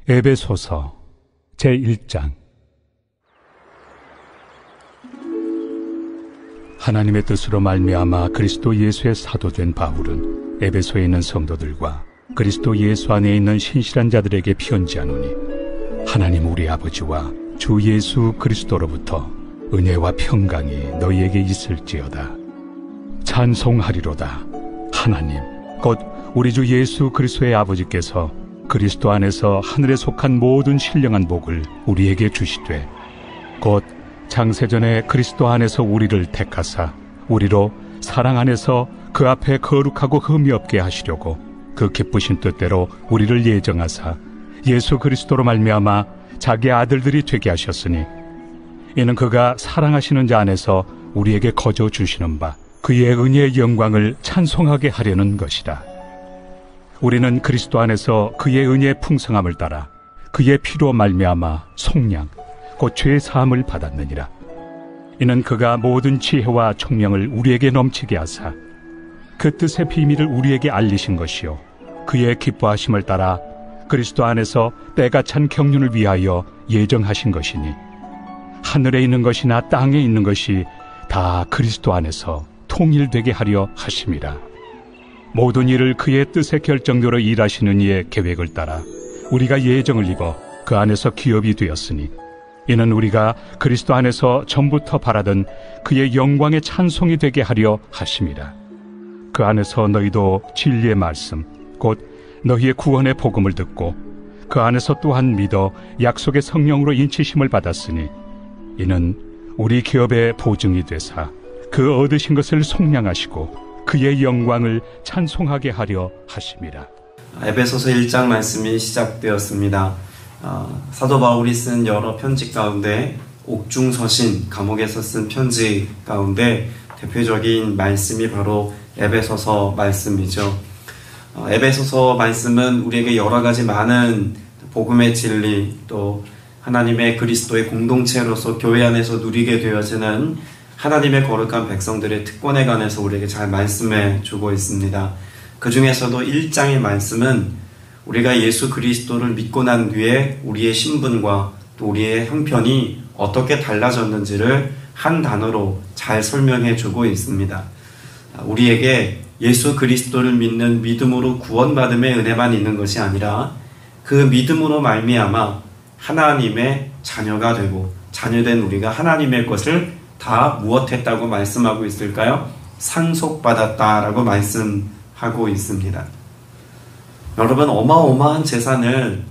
에베소서 제1장. 하나님의 뜻으로 말미암아 그리스도 예수의 사도된 바울은 에베소에 있는 성도들과 그리스도 예수 안에 있는 신실한 자들에게 편지하노니, 하나님 우리 아버지와 주 예수 그리스도로부터 은혜와 평강이 너희에게 있을지어다. 찬송하리로다. 하나님 곧 우리 주 예수 그리스도의 아버지께서 그리스도 안에서 하늘에 속한 모든 신령한 복을 우리에게 주시되, 곧 창세전에 그리스도 안에서 우리를 택하사 우리로 사랑 안에서 그 앞에 거룩하고 흠이 없게 하시려고 그 기쁘신 뜻대로 우리를 예정하사 예수 그리스도로 말미암아 자기 아들들이 되게 하셨으니, 이는 그가 사랑하시는 자 안에서 우리에게 거저 주시는 바 그의 은혜의 영광을 찬송하게 하려는 것이라. 우리는 그리스도 안에서 그의 은혜의 풍성함을 따라 그의 피로 말미암아 속량 곧 죄 사함을 받았느니라. 이는 그가 모든 지혜와 총명을 우리에게 넘치게 하사 그 뜻의 비밀을 우리에게 알리신 것이요, 그의 기뻐하심을 따라 그리스도 안에서 때가 찬 경륜을 위하여 예정하신 것이니, 하늘에 있는 것이나 땅에 있는 것이 다 그리스도 안에서 통일되게 하려 하심이라. 모든 일을 그의 뜻의 결정대로 일하시는 이의 계획을 따라 우리가 예정을 입어 그 안에서 기업이 되었으니, 이는 우리가 그리스도 안에서 전부터 바라던 그의 영광의 찬송이 되게 하려 하심이라. 그 안에서 너희도 진리의 말씀 곧 너희의 구원의 복음을 듣고 그 안에서 또한 믿어 약속의 성령으로 인치심을 받았으니, 이는 우리 기업의 보증이 되사 그 얻으신 것을 속량하시고 그의 영광을 찬송하게 하려 하심이라. 에베소서 1장 말씀이 시작되었습니다. 사도 바울이 쓴 여러 편지 가운데 옥중서신, 감옥에서 쓴 편지 가운데 대표적인 말씀이 바로 에베소서 말씀이죠. 에베소서 말씀은 우리에게 여러 가지 많은 복음의 진리, 또 하나님의 그리스도의 공동체로서 교회 안에서 누리게 되어지는 하나님의 거룩한 백성들의 특권에 관해서 우리에게 잘 말씀해 주고 있습니다. 그 중에서도 1장의 말씀은 우리가 예수 그리스도를 믿고 난 뒤에 우리의 신분과 또 우리의 형편이 어떻게 달라졌는지를 한 단어로 잘 설명해 주고 있습니다. 우리에게 예수 그리스도를 믿는 믿음으로 구원받음의 은혜만 있는 것이 아니라 그 믿음으로 말미암아 하나님의 자녀가 되고, 자녀된 우리가 하나님의 것을 다 무엇했다고 말씀하고 있을까요? 상속받았다라고 말씀하고 있습니다. 여러분, 어마어마한 재산을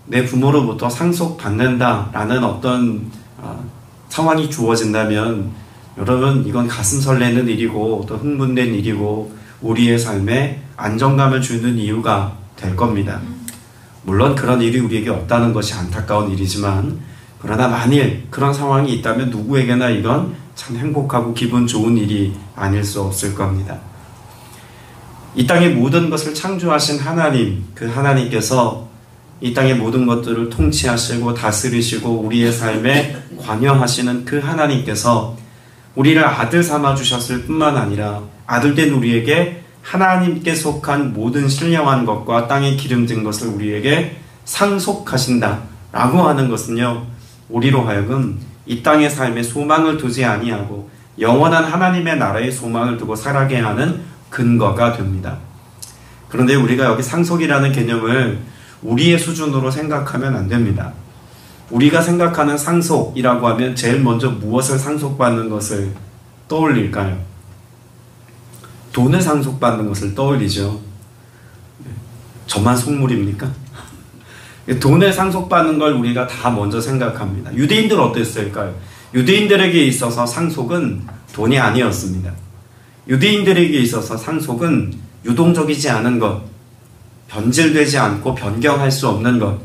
내 부모로부터 상속받는다라는 어떤 상황이 주어진다면, 여러분, 이건 가슴 설레는 일이고 또 흥분된 일이고 우리의 삶에 안정감을 주는 이유가 될 겁니다. 물론 그런 일이 우리에게 없다는 것이 안타까운 일이지만, 그러나 만일 그런 상황이 있다면 누구에게나 이건 참 행복하고 기분 좋은 일이 아닐 수 없을 겁니다. 이 땅의 모든 것을 창조하신 하나님, 그 하나님께서 이 땅의 모든 것들을 통치하시고 다스리시고 우리의 삶에 관여하시는 그 하나님께서 우리를 아들 삼아 주셨을 뿐만 아니라 아들된 우리에게 하나님께 속한 모든 신령한 것과 땅에 기름진 것을 우리에게 상속하신다라고 하는 것은요, 우리로 하여금 이 땅의 삶에 소망을 두지 아니하고 영원한 하나님의 나라의 소망을 두고 살아가게 하는 근거가 됩니다. 그런데 우리가 여기 상속이라는 개념을 우리의 수준으로 생각하면 안 됩니다. 우리가 생각하는 상속이라고 하면 제일 먼저 무엇을 상속받는 것을 떠올릴까요? 돈을 상속받는 것을 떠올리죠. 저만 속물입니까? 돈을 상속받는 걸 우리가 다 먼저 생각합니다. 유대인들 어땠을까요? 유대인들에게 있어서 상속은 돈이 아니었습니다. 유대인들에게 있어서 상속은 유동적이지 않은 것, 변질되지 않고 변경할 수 없는 것,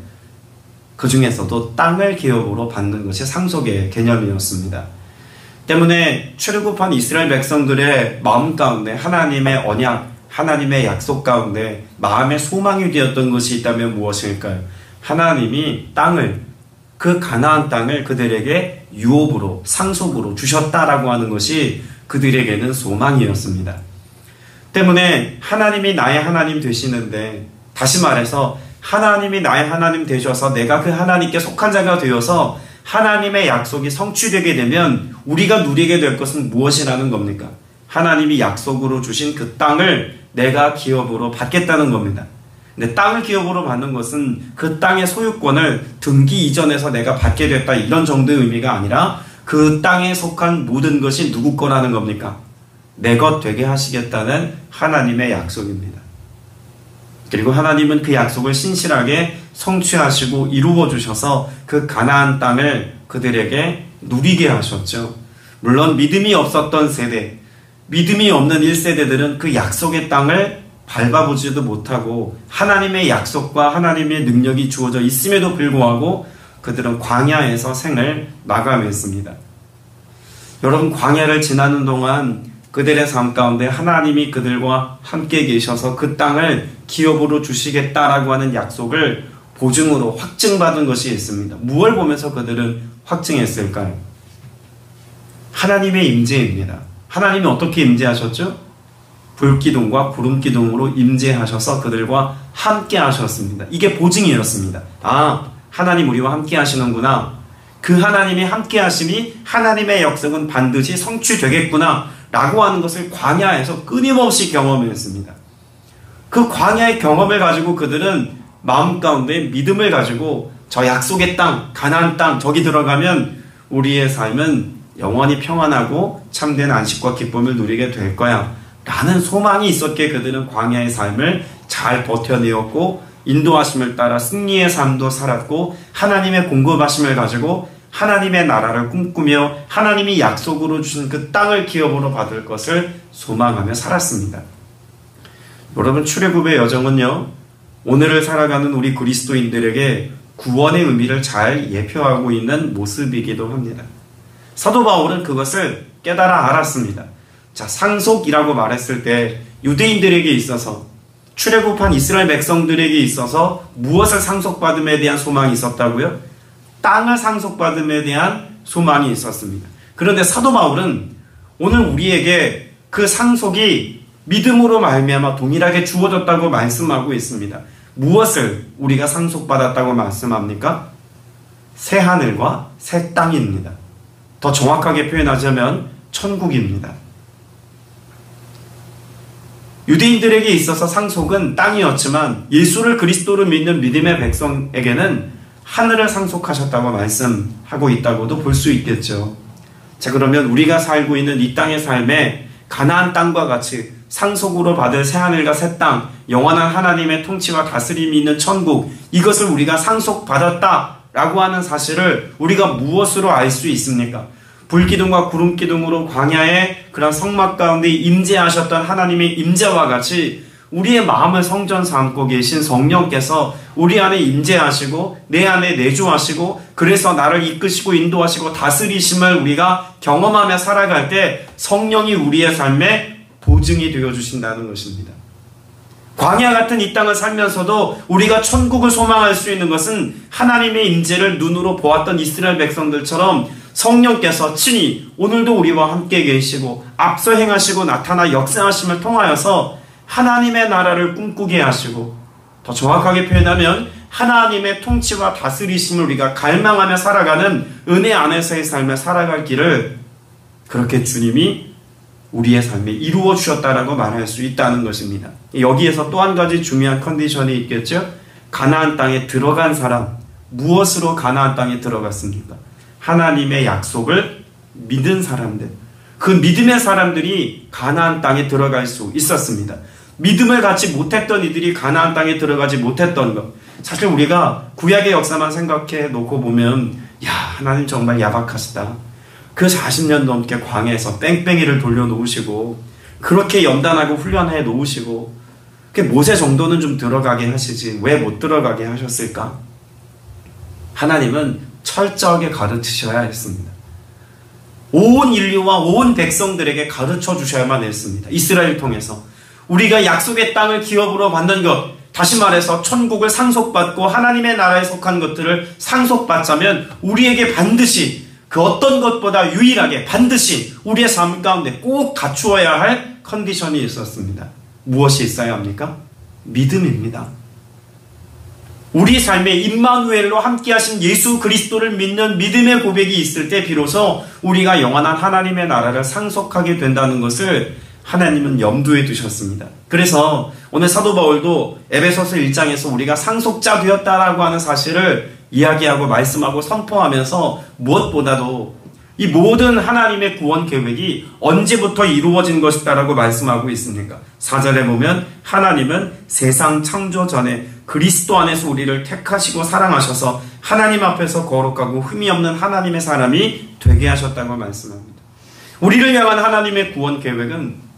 그 중에서도 땅을 기업으로 받는 것이 상속의 개념이었습니다. 때문에 출애굽한 이스라엘 백성들의 마음 가운데 하나님의 언약, 하나님의 약속 가운데 마음의 소망이 되었던 것이 있다면 무엇일까요? 하나님이 땅을, 그 가나안 땅을 그들에게 유업으로, 상속으로 주셨다라고 하는 것이 그들에게는 소망이었습니다. 때문에 하나님이 나의 하나님 되시는데, 다시 말해서 하나님이 나의 하나님 되셔서 내가 그 하나님께 속한 자가 되어서 하나님의 약속이 성취되게 되면 우리가 누리게 될 것은 무엇이라는 겁니까? 하나님이 약속으로 주신 그 땅을 내가 기업으로 받겠다는 겁니다. 근데 땅을 기업으로 받는 것은 그 땅의 소유권을 등기 이전에서 내가 받게 됐다 이런 정도의 의미가 아니라 그 땅에 속한 모든 것이 누구 거라는 겁니까? 내 것 되게 하시겠다는 하나님의 약속입니다. 그리고 하나님은 그 약속을 신실하게 성취하시고 이루어 주셔서 그 가나안 땅을 그들에게 누리게 하셨죠. 물론 믿음이 없었던 세대, 믿음이 없는 1세대들은 그 약속의 땅을 밟아보지도 못하고 하나님의 약속과 하나님의 능력이 주어져 있음에도 불구하고 그들은 광야에서 생을 마감했습니다. 여러분, 광야를 지나는 동안 그들의 삶 가운데 하나님이 그들과 함께 계셔서 그 땅을 기업으로 주시겠다라고 하는 약속을 보증으로 확증받은 것이 있습니다. 무엇을 보면서 그들은 확증했을까요? 하나님의 임재입니다. 하나님이 어떻게 임재하셨죠? 불기둥과 구름기둥으로 임재하셔서 그들과 함께 하셨습니다. 이게 보증이었습니다. 아, 하나님 우리와 함께 하시는구나. 그 하나님이 함께 하심이 하나님의 약속은 반드시 성취되겠구나 라고 하는 것을 광야에서 끊임없이 경험했습니다. 그 광야의 경험을 가지고 그들은 마음 가운데 믿음을 가지고 저 약속의 땅, 가나안 땅, 저기 들어가면 우리의 삶은 영원히 평안하고 참된 안식과 기쁨을 누리게 될 거야 라는 소망이 있었기에 그들은 광야의 삶을 잘 버텨내었고 인도하심을 따라 승리의 삶도 살았고 하나님의 공급하심을 가지고 하나님의 나라를 꿈꾸며 하나님이 약속으로 주신 그 땅을 기업으로 받을 것을 소망하며 살았습니다. 여러분, 출애굽의 여정은요, 오늘을 살아가는 우리 그리스도인들에게 구원의 의미를 잘 예표하고 있는 모습이기도 합니다. 사도 바울은 그것을 깨달아 알았습니다. 자, 상속이라고 말했을 때 유대인들에게 있어서 출애굽한 이스라엘 백성들에게 있어서 무엇을 상속받음에 대한 소망이 있었다고요? 땅을 상속받음에 대한 소망이 있었습니다. 그런데 사도 바울은 오늘 우리에게 그 상속이 믿음으로 말미암아 동일하게 주어졌다고 말씀하고 있습니다. 무엇을 우리가 상속받았다고 말씀합니까? 새 하늘과 새 땅입니다. 더 정확하게 표현하자면 천국입니다. 유대인들에게 있어서 상속은 땅이었지만 예수를 그리스도로 믿는 믿음의 백성에게는 하늘을 상속하셨다고 말씀하고 있다고도 볼 수 있겠죠. 자, 그러면 우리가 살고 있는 이 땅의 삶에 가나안 땅과 같이 상속으로 받을 새 하늘과 새 땅, 영원한 하나님의 통치와 다스림이 있는 천국, 이것을 우리가 상속받았다라고 하는 사실을 우리가 무엇으로 알 수 있습니까? 불기둥과 구름기둥으로 광야의 그런 성막 가운데 임재하셨던 하나님의 임재와 같이 우리의 마음을 성전 삼고 계신 성령께서 우리 안에 임재하시고 내 안에 내주하시고 그래서 나를 이끄시고 인도하시고 다스리심을 우리가 경험하며 살아갈 때 성령이 우리의 삶에 보증이 되어주신다는 것입니다. 광야 같은 이 땅을 살면서도 우리가 천국을 소망할 수 있는 것은 하나님의 임재를 눈으로 보았던 이스라엘 백성들처럼 성령께서 친히 오늘도 우리와 함께 계시고 앞서 행하시고 나타나 역사하심을 통하여서 하나님의 나라를 꿈꾸게 하시고 더 정확하게 표현하면 하나님의 통치와 다스리심을 우리가 갈망하며 살아가는 은혜 안에서의 삶을 살아갈 길을 그렇게 주님이 우리의 삶에 이루어 주셨다라고 말할 수 있다는 것입니다. 여기에서 또 한 가지 중요한 컨디션이 있겠죠. 가나안 땅에 들어간 사람, 무엇으로 가나안 땅에 들어갔습니까? 하나님의 약속을 믿은 사람들, 그 믿음의 사람들이 가나안 땅에 들어갈 수 있었습니다. 믿음을 갖지 못했던 이들이 가나안 땅에 들어가지 못했던 것, 사실 우리가 구약의 역사만 생각해 놓고 보면 야, 하나님 정말 야박하시다. 그 40년 넘게 광야에서 뺑뺑이를 돌려놓으시고 그렇게 연단하고 훈련해 놓으시고 모세 정도는 좀 들어가게 하시지 왜 못 들어가게 하셨을까? 하나님은 철저하게 가르치셔야 했습니다. 온 인류와 온 백성들에게 가르쳐 주셔야만 했습니다. 이스라엘 통해서 우리가 약속의 땅을 기업으로 받는 것, 다시 말해서 천국을 상속받고 하나님의 나라에 속한 것들을 상속받자면 우리에게 반드시 그 어떤 것보다 유일하게 반드시 우리의 삶 가운데 꼭 갖추어야 할 컨디션이 있었습니다. 무엇이 있어야 합니까? 믿음입니다. 우리 삶에 임마누엘로 함께하신 예수 그리스도를 믿는 믿음의 고백이 있을 때 비로소 우리가 영원한 하나님의 나라를 상속하게 된다는 것을 하나님은 염두에 두셨습니다. 그래서 오늘 사도 바울도 에베소서 1장에서 우리가 상속자 되었다라고 하는 사실을 이야기하고 말씀하고 선포하면서 무엇보다도 이 모든 하나님의 구원 계획이 언제부터 이루어진 것이다라고 말씀하고 있습니까? 4절에 보면 하나님은 세상 창조 전에 그리스도 안에서 우리를 택하시고 사랑하셔서 하나님 앞에서 거룩하고 흠이 없는 하나님의 사람이 되게 하셨다고 말씀합니다. 우리를 향한 하나님의 구원 계획은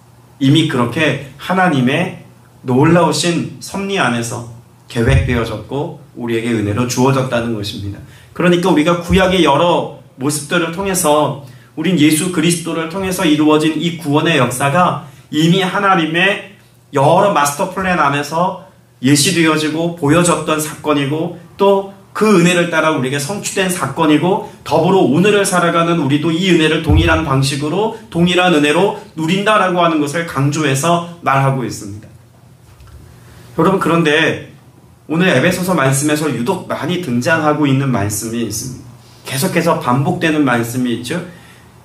이미 그렇게 하나님의 놀라우신 섭리 안에서 계획되어졌고 우리에게 은혜로 주어졌다는 것입니다. 그러니까 우리가 구약의 여러 모습들을 통해서 우린 예수 그리스도를 통해서 이루어진 이 구원의 역사가 이미 하나님의 여러 마스터 플랜 안에서 예시되어지고 보여졌던 사건이고 또 그 은혜를 따라 우리에게 성취된 사건이고 더불어 오늘을 살아가는 우리도 이 은혜를 동일한 방식으로 동일한 은혜로 누린다라고 하는 것을 강조해서 말하고 있습니다. 여러분, 그런데 오늘 에베소서 말씀에서 유독 많이 등장하고 있는 말씀이 있습니다. 계속해서 반복되는 말씀이 있죠.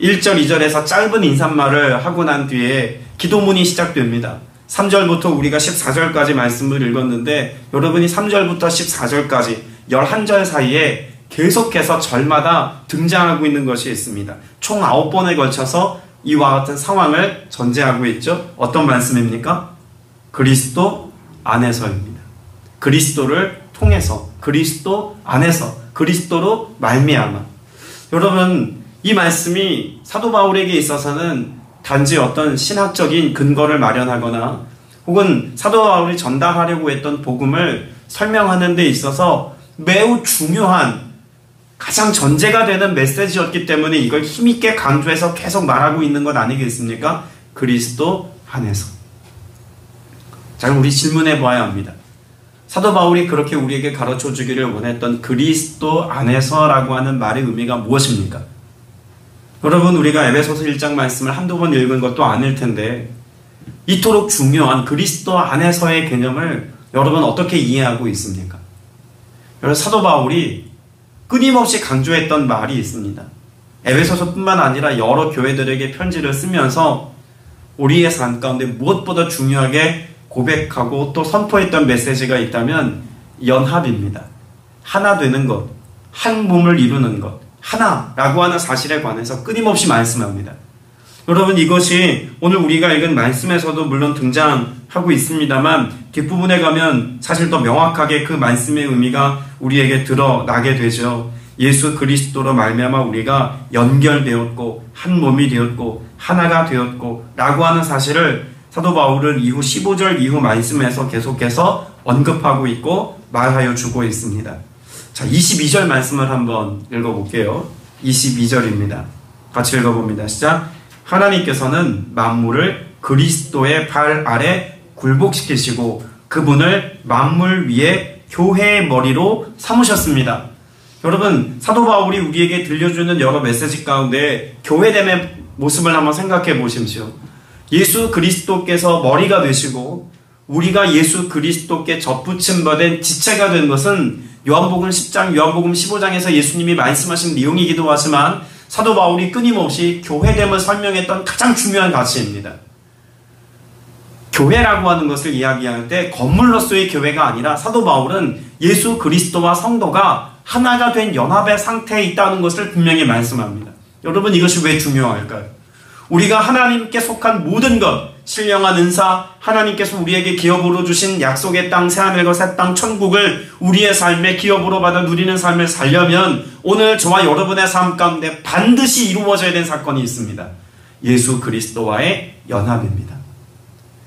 1절, 2절에서 짧은 인사말을 하고 난 뒤에 기도문이 시작됩니다. 3절부터 우리가 14절까지 말씀을 읽었는데 여러분이 3절부터 14절까지 11절 사이에 계속해서 절마다 등장하고 있는 것이 있습니다. 총 9번에 걸쳐서 이와 같은 상황을 전제하고 있죠. 어떤 말씀입니까? 그리스도 안에서입니다. 그리스도를 통해서, 그리스도 안에서, 그리스도로 말미암아. 여러분, 이 말씀이 사도 바울에게 있어서는 단지 어떤 신학적인 근거를 마련하거나 혹은 사도 바울이 전달하려고 했던 복음을 설명하는 데 있어서 매우 중요한 가장 전제가 되는 메시지였기 때문에 이걸 힘있게 강조해서 계속 말하고 있는 것 아니겠습니까? 그리스도 안에서. 자, 그럼 우리 질문해 보아야 합니다. 사도 바울이 그렇게 우리에게 가르쳐 주기를 원했던 그리스도 안에서라고 하는 말의 의미가 무엇입니까? 여러분, 우리가 에베소서 1장 말씀을 한두 번 읽은 것도 아닐 텐데 이토록 중요한 그리스도 안에서의 개념을 여러분 어떻게 이해하고 있습니까? 여러분, 사도 바울이 끊임없이 강조했던 말이 있습니다. 에베소서뿐만 아니라 여러 교회들에게 편지를 쓰면서 우리의 삶 가운데 무엇보다 중요하게 고백하고 또 선포했던 메시지가 있다면 연합입니다. 하나 되는 것, 한 몸을 이루는 것, 하나라고 하는 사실에 관해서 끊임없이 말씀합니다. 여러분, 이것이 오늘 우리가 읽은 말씀에서도 물론 등장하고 있습니다만 뒷부분에 가면 사실 더 명확하게 그 말씀의 의미가 우리에게 드러나게 되죠. 예수 그리스도로 말미암아 우리가 연결되었고 한 몸이 되었고 하나가 되었고 라고 하는 사실을 사도 바울은 이후 15절 이후 말씀에서 계속해서 언급하고 있고 말하여 주고 있습니다. 자, 22절 말씀을 한번 읽어볼게요. 22절입니다. 같이 읽어봅니다. 시작. 하나님께서는 만물을 그리스도의 발 아래 굴복시키시고 그분을 만물 위에 교회의 머리로 삼으셨습니다. 여러분, 사도 바울이 우리에게 들려주는 여러 메시지 가운데 교회됨의 모습을 한번 생각해 보십시오. 예수 그리스도께서 머리가 되시고 우리가 예수 그리스도께 접붙임 받은 지체가 된 것은 요한복음 10장, 요한복음 15장에서 예수님이 말씀하신 내용이기도 하지만 사도 바울이 끊임없이 교회됨을 설명했던 가장 중요한 가치입니다. 교회라고 하는 것을 이야기할 때 건물로서의 교회가 아니라 사도 바울은 예수 그리스도와 성도가 하나가 된 연합의 상태에 있다는 것을 분명히 말씀합니다. 여러분, 이것이 왜 중요할까요? 우리가 하나님께 속한 모든 것, 신령한 은사, 하나님께서 우리에게 기업으로 주신 약속의 땅, 새하늘과 새 땅, 천국을 우리의 삶에 기업으로 받아 누리는 삶을 살려면 오늘 저와 여러분의 삶 가운데 반드시 이루어져야 되는 사건이 있습니다. 예수 그리스도와의 연합입니다.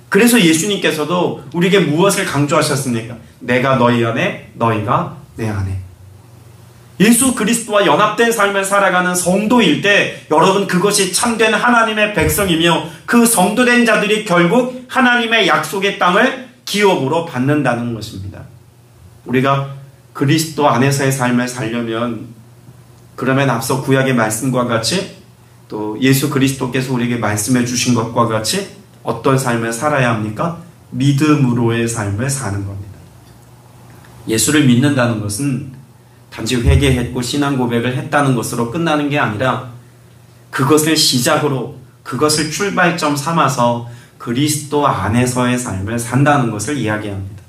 그래서 예수님께서도 우리에게 무엇을 강조하셨습니까? 내가 너희 안에, 너희가 내 안에. 예수 그리스도와 연합된 삶을 살아가는 성도일 때 여러분, 그것이 참된 하나님의 백성이며 그 성도된 자들이 결국 하나님의 약속의 땅을 기업으로 받는다는 것입니다. 우리가 그리스도 안에서의 삶을 살려면 그러면 앞서 구약의 말씀과 같이 또 예수 그리스도께서 우리에게 말씀해 주신 것과 같이 어떤 삶을 살아야 합니까? 믿음으로의 삶을 사는 겁니다. 예수를 믿는다는 것은 단지 회개했고 신앙 고백을 했다는 것으로 끝나는 게 아니라 그것을 시작으로, 그것을 출발점 삼아서 그리스도 안에서의 삶을 산다는 것을 이야기합니다.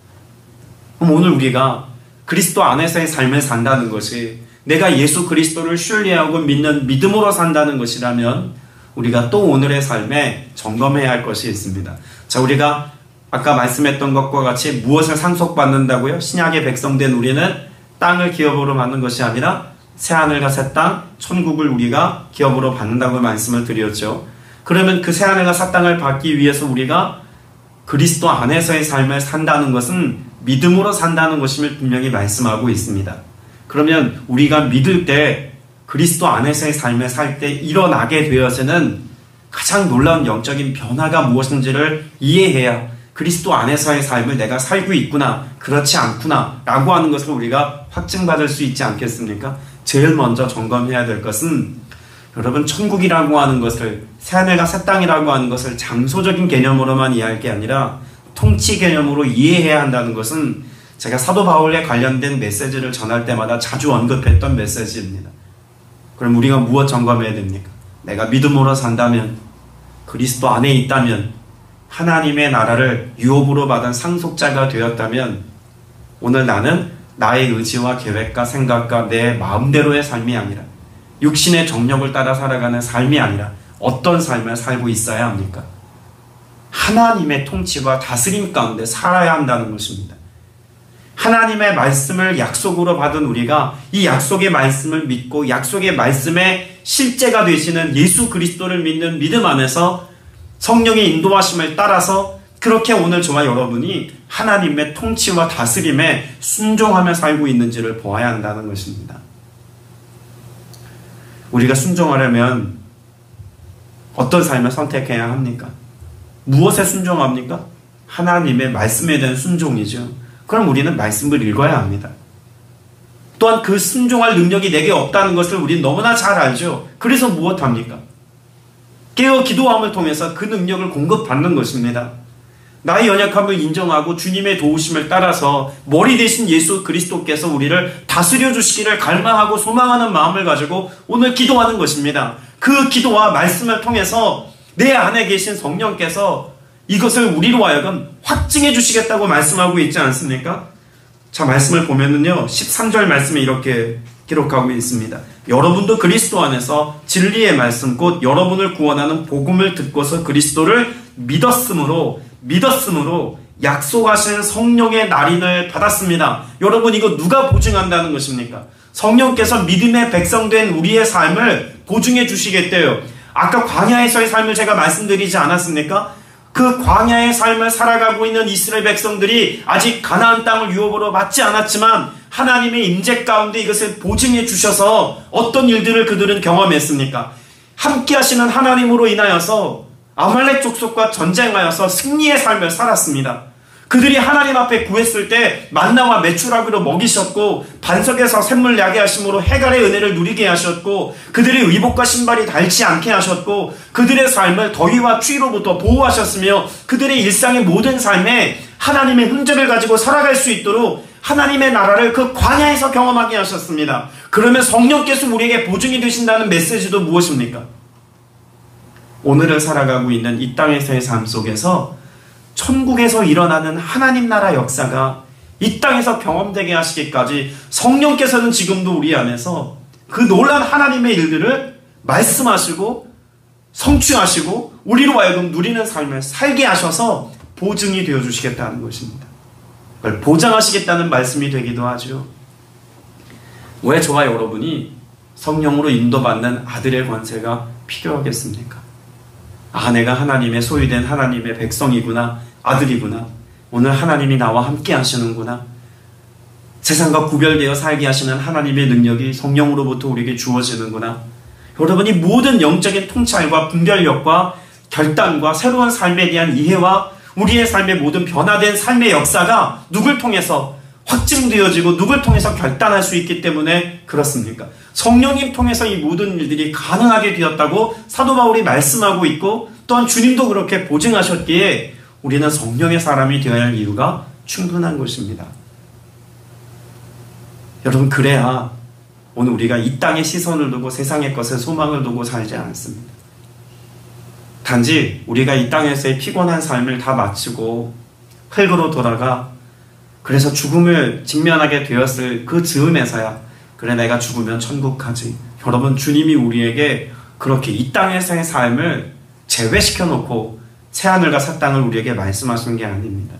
그럼 오늘 우리가 그리스도 안에서의 삶을 산다는 것이 내가 예수 그리스도를 신뢰하고 믿는 믿음으로 산다는 것이라면 우리가 또 오늘의 삶에 점검해야 할 것이 있습니다. 자, 우리가 아까 말씀했던 것과 같이 무엇을 상속받는다고요? 신약의 백성된 우리는 땅을 기업으로 받는 것이 아니라 새하늘과 새 땅, 천국을 우리가 기업으로 받는다고 말씀을 드렸죠. 그러면 그 새하늘과 새 땅을 받기 위해서 우리가 그리스도 안에서의 삶을 산다는 것은 믿음으로 산다는 것임을 분명히 말씀하고 있습니다. 그러면 우리가 믿을 때 그리스도 안에서의 삶을 살 때 일어나게 되어서는 가장 놀라운 영적인 변화가 무엇인지를 이해해야 그리스도 안에서의 삶을 내가 살고 있구나, 그렇지 않구나 라고 하는 것을 우리가 확증받을 수 있지 않겠습니까? 제일 먼저 점검해야 될 것은 여러분, 천국이라고 하는 것을, 새하늘과 새 땅이라고 하는 것을 장소적인 개념으로만 이해할 게 아니라 통치 개념으로 이해해야 한다는 것은 제가 사도 바울에 관련된 메시지를 전할 때마다 자주 언급했던 메시지입니다. 그럼 우리가 무엇 점검해야 됩니까? 내가 믿음으로 산다면, 그리스도 안에 있다면, 하나님의 나라를 유업으로 받은 상속자가 되었다면 오늘 나는 나의 의지와 계획과 생각과 내 마음대로의 삶이 아니라 육신의 정력을 따라 살아가는 삶이 아니라 어떤 삶을 살고 있어야 합니까? 하나님의 통치와 다스림 가운데 살아야 한다는 것입니다. 하나님의 말씀을 약속으로 받은 우리가 이 약속의 말씀을 믿고 약속의 말씀의 실제가 되시는 예수 그리스도를 믿는 믿음 안에서 성령의 인도하심을 따라서 그렇게 오늘 저와 여러분이 하나님의 통치와 다스림에 순종하며 살고 있는지를 보아야 한다는 것입니다. 우리가 순종하려면 어떤 삶을 선택해야 합니까? 무엇에 순종합니까? 하나님의 말씀에 대한 순종이죠. 그럼 우리는 말씀을 읽어야 합니다. 또한 그 순종할 능력이 내게 없다는 것을 우리는 너무나 잘 알죠. 그래서 무엇합니까? 깨어 기도함을 통해서 그 능력을 공급받는 것입니다. 나의 연약함을 인정하고 주님의 도우심을 따라서 머리 대신 예수 그리스도께서 우리를 다스려 주시기를 갈망하고 소망하는 마음을 가지고 오늘 기도하는 것입니다. 그 기도와 말씀을 통해서 내 안에 계신 성령께서 이것을 우리로 하여금 확증해 주시겠다고 말씀하고 있지 않습니까? 자, 말씀을 보면은요, 13절 말씀에 이렇게 기록하고 있습니다. 여러분도 그리스도 안에서 진리의 말씀 곧 여러분을 구원하는 복음을 듣고서 그리스도를 믿었으므로 약속하신 성령의 날인을 받았습니다. 여러분, 이거 누가 보증한다는 것입니까? 성령께서 믿음의 백성된 우리의 삶을 보증해 주시겠대요. 아까 광야에서의 삶을 제가 말씀드리지 않았습니까? 그 광야의 삶을 살아가고 있는 이스라엘 백성들이 아직 가나안 땅을 유업으로 받지 않았지만 하나님의 임재 가운데 이것을 보증해 주셔서 어떤 일들을 그들은 경험했습니까? 함께 하시는 하나님으로 인하여서 아말렉 족속과 전쟁하여서 승리의 삶을 살았습니다. 그들이 하나님 앞에 구했을 때 만나와 메추라기로 먹이셨고 반석에서 샘물 나게 하심으로 해갈의 은혜를 누리게 하셨고 그들의 의복과 신발이 닳지 않게 하셨고 그들의 삶을 더위와 추위로부터 보호하셨으며 그들의 일상의 모든 삶에 하나님의 흔적을 가지고 살아갈 수 있도록 하나님의 나라를 그 광야에서 경험하게 하셨습니다. 그러면 성령께서 우리에게 보증이 되신다는 메시지도 무엇입니까? 오늘을 살아가고 있는 이 땅에서의 삶 속에서 천국에서 일어나는 하나님 나라 역사가 이 땅에서 경험되게 하시기까지 성령께서는 지금도 우리 안에서 그 놀라운 하나님의 일들을 말씀하시고 성취하시고 우리로 하여금 누리는 삶을 살게 하셔서 보증이 되어주시겠다는 것입니다. 그걸 보장하시겠다는 말씀이 되기도 하죠. 왜 저와 여러분이 성령으로 인도받는 아들의 권세가 필요하겠습니까? 아, 내가 하나님의 소유된 하나님의 백성이구나, 아들이구나. 오늘 하나님이 나와 함께 하시는구나. 세상과 구별되어 살게 하시는 하나님의 능력이 성령으로부터 우리에게 주어지는구나. 여러분이 모든 영적인 통찰과 분별력과 결단과 새로운 삶에 대한 이해와 우리의 삶의 모든 변화된 삶의 역사가 누굴 통해서 확증되어지고 누굴 통해서 결단할 수 있기 때문에 그렇습니까? 성령님 통해서 이 모든 일들이 가능하게 되었다고 사도 바울이 말씀하고 있고 또한 주님도 그렇게 보증하셨기에 우리는 성령의 사람이 되어야 할 이유가 충분한 것입니다. 여러분, 그래야 오늘 우리가 이 땅의 시선을 두고 세상의 것에 소망을 두고 살지 않습니다. 단지 우리가 이 땅에서의 피곤한 삶을 다 마치고 흙으로 돌아가 그래서 죽음을 직면하게 되었을 그 즈음에서야 그래 내가 죽으면 천국 가지. 여러분, 주님이 우리에게 그렇게 이 땅에서의 삶을 제외시켜 놓고 새하늘과 새 땅을 우리에게 말씀하시는 게 아닙니다.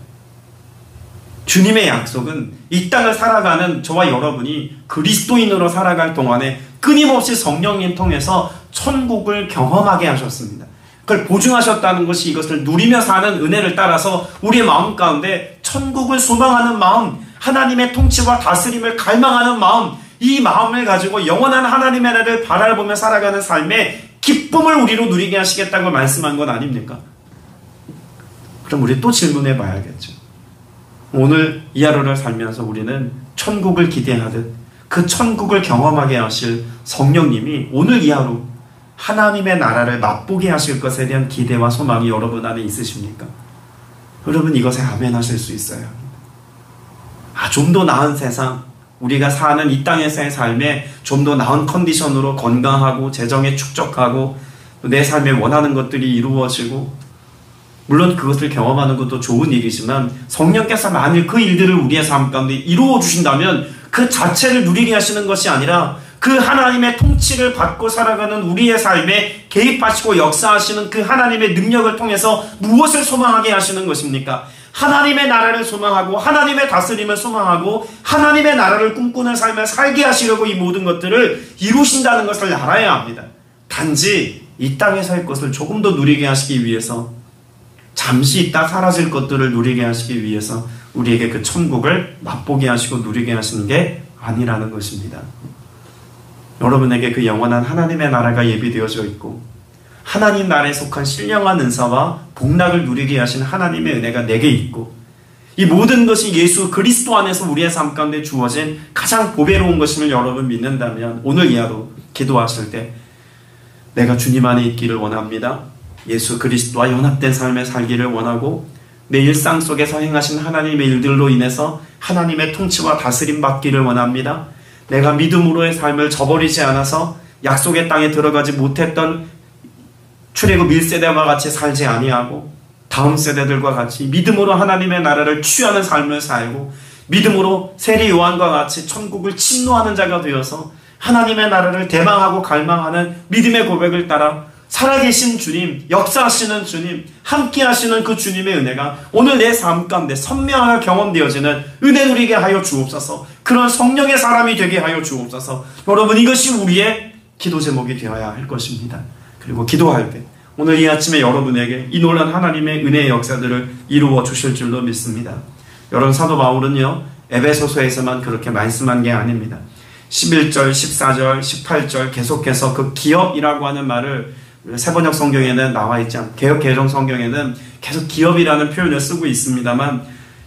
주님의 약속은 이 땅을 살아가는 저와 여러분이 그리스도인으로 살아갈 동안에 끊임없이 성령님 통해서 천국을 경험하게 하셨습니다. 그걸 보증하셨다는 것이 이것을 누리며 사는 은혜를 따라서 우리의 마음 가운데 천국을 소망하는 마음, 하나님의 통치와 다스림을 갈망하는 마음, 이 마음을 가지고 영원한 하나님의 나라를 바라보며 살아가는 삶의 기쁨을 우리로 누리게 하시겠다고 말씀한 건 아닙니까? 그럼 우리 또 질문해 봐야겠죠. 오늘 이 하루를 살면서 우리는 천국을 기대하듯 그 천국을 경험하게 하실 성령님이 오늘 이 하루 하나님의 나라를 맛보게 하실 것에 대한 기대와 소망이 여러분 안에 있으십니까? 여러분, 이것에 아멘 하실 수 있어요. 좀 더 나은 세상, 우리가 사는 이 땅에서의 삶에 좀 더 나은 컨디션으로 건강하고 재정에 축적하고 내 삶에 원하는 것들이 이루어지고, 물론 그것을 경험하는 것도 좋은 일이지만 성령께서 만일 그 일들을 우리의 삶 가운데 이루어 주신다면 그 자체를 누리게 하시는 것이 아니라 그 하나님의 통치를 받고 살아가는 우리의 삶에 개입하시고 역사하시는 그 하나님의 능력을 통해서 무엇을 소망하게 하시는 것입니까? 하나님의 나라를 소망하고 하나님의 다스림을 소망하고 하나님의 나라를 꿈꾸는 삶을 살게 하시려고 이 모든 것들을 이루신다는 것을 알아야 합니다. 단지 이 땅에서의 것을 조금 더 누리게 하시기 위해서, 잠시 있다 사라질 것들을 누리게 하시기 위해서 우리에게 그 천국을 맛보게 하시고 누리게 하시는 게 아니라는 것입니다. 여러분에게 그 영원한 하나님의 나라가 예비되어져 있고 하나님 나라에 속한 신령한 은사와 복락을 누리게 하신 하나님의 은혜가 내게 있고, 이 모든 것이 예수 그리스도 안에서 우리의 삶 가운데 주어진 가장 보배로운 것임을 여러분 믿는다면 오늘 이 하루 기도하실 때 내가 주님 안에 있기를 원합니다. 예수 그리스도와 연합된 삶을 살기를 원하고 내 일상 속에서 행하신 하나님의 일들로 인해서 하나님의 통치와 다스림 받기를 원합니다. 내가 믿음으로의 삶을 저버리지 않아서 약속의 땅에 들어가지 못했던 출애굽 1세대와 같이 살지 아니하고 다음 세대들과 같이 믿음으로 하나님의 나라를 취하는 삶을 살고 믿음으로 세리 요한과 같이 천국을 침노하는 자가 되어서 하나님의 나라를 대망하고 갈망하는 믿음의 고백을 따라 살아계신 주님, 역사하시는 주님, 함께 하시는 그 주님의 은혜가 오늘 내 삶 가운데 선명하게 경험되어지는 은혜 누리게 하여 주옵소서. 그런 성령의 사람이 되게 하여 주옵소서. 여러분, 이것이 우리의 기도 제목이 되어야 할 것입니다. 그리고 기도할 때 오늘 이 아침에 여러분에게 이 놀라운 하나님의 은혜의 역사들을 이루어 주실 줄로 믿습니다. 여러분, 사도 바울은요 에베소서에서만 그렇게 말씀한 게 아닙니다. 11절, 14절, 18절 계속해서 그 기업이라고 하는 말을 세번역 성경에는 나와 있지 않고 개역 개정 성경에는 계속 기업이라는 표현을 쓰고 있습니다만,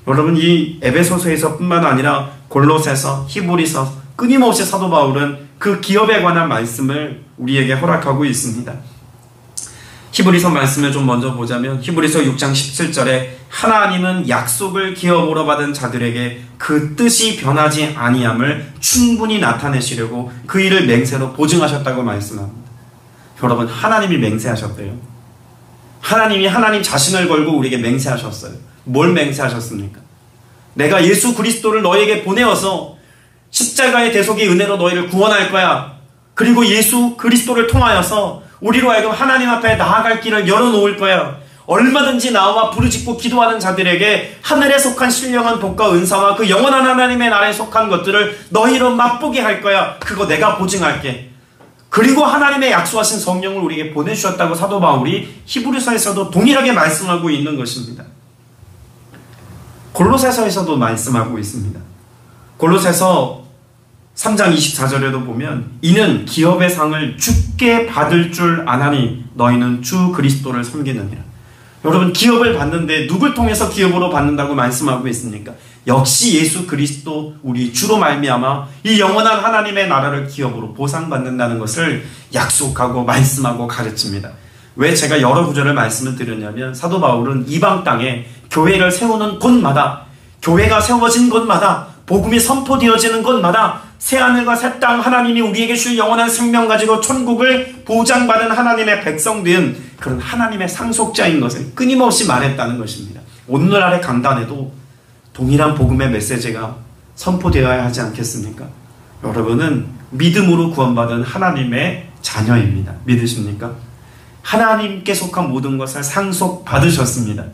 여러분, 이 에베소서에서 뿐만 아니라 골로새서, 히브리서 끊임없이 사도 바울은 그 기업에 관한 말씀을 우리에게 허락하고 있습니다. 히브리서 말씀을 좀 먼저 보자면 히브리서 6장 17절에 하나님은 약속을 기업으로 받은 자들에게 그 뜻이 변하지 아니함을 충분히 나타내시려고 그 일을 맹세로 보증하셨다고 말씀합니다. 여러분, 하나님이 맹세하셨대요. 하나님이 하나님 자신을 걸고 우리에게 맹세하셨어요. 뭘 맹세하셨습니까? 내가 예수 그리스도를 너에게 보내어서 십자가의 대속의 은혜로 너희를 구원할 거야. 그리고 예수 그리스도를 통하여서 우리로 하여금 하나님 앞에 나아갈 길을 열어놓을 거야. 얼마든지 나와 부르짖고 기도하는 자들에게 하늘에 속한 신령한 복과 은사와 그 영원한 하나님의 나라에 속한 것들을 너희로 맛보게 할 거야. 그거 내가 보증할게. 그리고 하나님의 약속하신 성령을 우리에게 보내주셨다고 사도 바울이 히브리서에서도 동일하게 말씀하고 있는 것입니다. 골로새서에서도 말씀하고 있습니다. 골로새서 3장 24절에도 보면 이는 기업의 상을 주께 받을 줄 아나니 너희는 주 그리스도를 섬기느니라. 여러분, 기업을 받는데 누굴 통해서 기업으로 받는다고 말씀하고 있습니까? 역시 예수 그리스도 우리 주로 말미암아 이 영원한 하나님의 나라를 기업으로 보상받는다는 것을 약속하고 말씀하고 가르칩니다. 왜 제가 여러 구절을 말씀을 드렸냐면 사도 바울은 이방 땅에 교회를 세우는 곳마다, 교회가 세워진 곳마다 복음이 선포되어지는 곳마다 새하늘과 새 땅, 하나님이 우리에게 줄 영원한 생명 가지고 천국을 보장받은 하나님의 백성된 그런 하나님의 상속자인 것을 끊임없이 말했다는 것입니다. 오늘날의 강단에도 동일한 복음의 메시지가 선포되어야 하지 않겠습니까? 여러분은 믿음으로 구원받은 하나님의 자녀입니다. 믿으십니까? 하나님께 속한 모든 것을 상속받으셨습니다.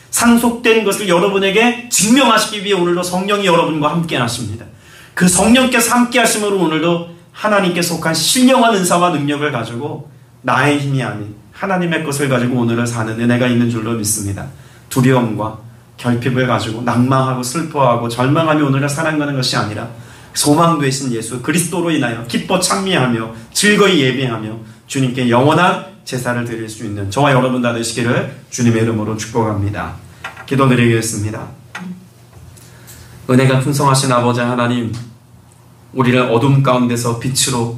상속된 것을 여러분에게 증명하시기 위해 오늘도 성령이 여러분과 함께 하십니다. 그 성령께서 함께 하심으로 오늘도 하나님께 속한 신령한 은사와 능력을 가지고 나의 힘이 아닌 하나님의 것을 가지고 오늘을 사는 은혜가 있는 줄로 믿습니다. 두려움과 결핍을 가지고 낭망하고 슬퍼하고 절망하며 오늘을 살아가는 것이 아니라 소망 되신 예수 그리스도로 인하여 기뻐 찬미하며 즐거이 예배하며 주님께 영원한 제사를 드릴 수 있는 저와 여러분 다 되시기를 주님의 이름으로 축복합니다. 기도드리겠습니다. 은혜가 풍성하신 아버지 하나님, 우리를 어둠 가운데서 빛으로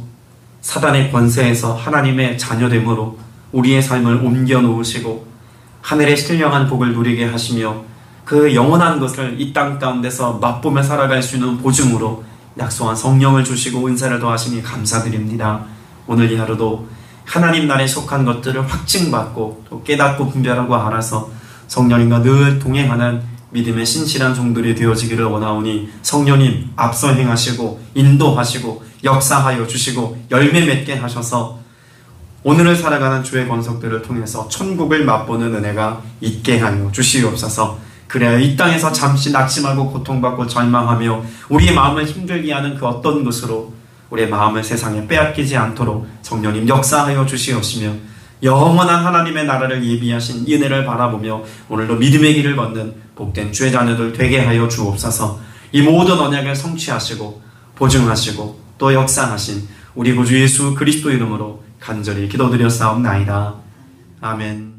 사단의 권세에서 하나님의 자녀됨으로 우리의 삶을 옮겨 놓으시고 하늘의 신령한 복을 누리게 하시며 그 영원한 것을 이 땅 가운데서 맛보며 살아갈 수 있는 보증으로 약속한 성령을 주시고 은사를 더하시니 감사드립니다. 오늘 이 하루도 하나님 나라에 속한 것들을 확증받고 또 깨닫고 분별하고 알아서 성령님과 늘 동행하는 믿음의 신실한 종들이 되어지기를 원하오니 성령님 앞서 행하시고 인도하시고 역사하여 주시고 열매 맺게 하셔서 오늘을 살아가는 주의 권속들을 통해서 천국을 맛보는 은혜가 있게 하여 주시옵소서. 그래야 이 땅에서 잠시 낙심하고 고통받고 절망하며 우리의 마음을 힘들게 하는 그 어떤 것으로 우리의 마음을 세상에 빼앗기지 않도록 성령님 역사하여 주시옵시며 영원한 하나님의 나라를 예비하신 이 은혜를 바라보며 오늘도 믿음의 길을 걷는 복된 주의 자녀들 되게 하여 주옵소서. 이 모든 언약을 성취하시고 보증하시고 또 역사하신 우리 구주 예수 그리스도 이름으로 간절히 기도드렸사옵나이다. 아멘.